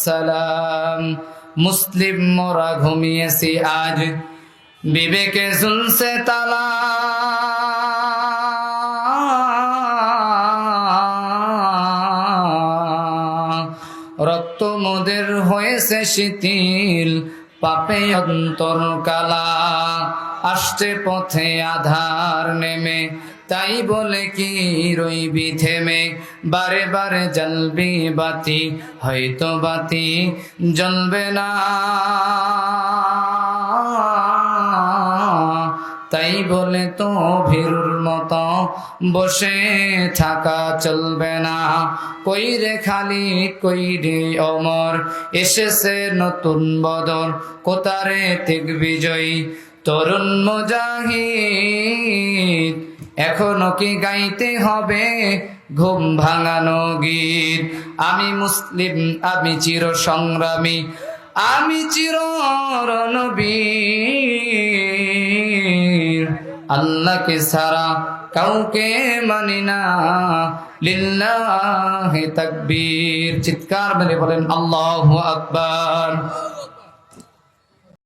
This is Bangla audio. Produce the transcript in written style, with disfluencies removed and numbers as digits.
সালাম। মুসলিম মোরা ঘুমিয়েছি আজ, বিবেকে ঝুলছে তালা। রক্ত মোদের হয়েছে শিথিল, পাপে অন্তর কালা। আসছে পথে আধার নেমে, তাই বলে কি রইবি থেমে। বারে বারে জ্বলবি বাতি, হয়তো বাতি জ্বলবে না। তাই বলে তো ভীরুর মতো বসে থাকা চলবে না। কই রে খালিদ, কই রে ওমর, এসেছে নতুন বদর। কোতারে ঠিক বিজয়ী তরুণ মুজাহিদ, এখনো কি গাইতে হবে ঘুম ভাঙানো গীত। আমি মুসলিম, আমি চির সংগ্রামী, আমি চির রণবীর। আল্লাহকে ছাড়া কাউকে মানি না, লিল্লাহি তাকবীর। চিৎকার মেরে বলেন আল্লাহু আকবার।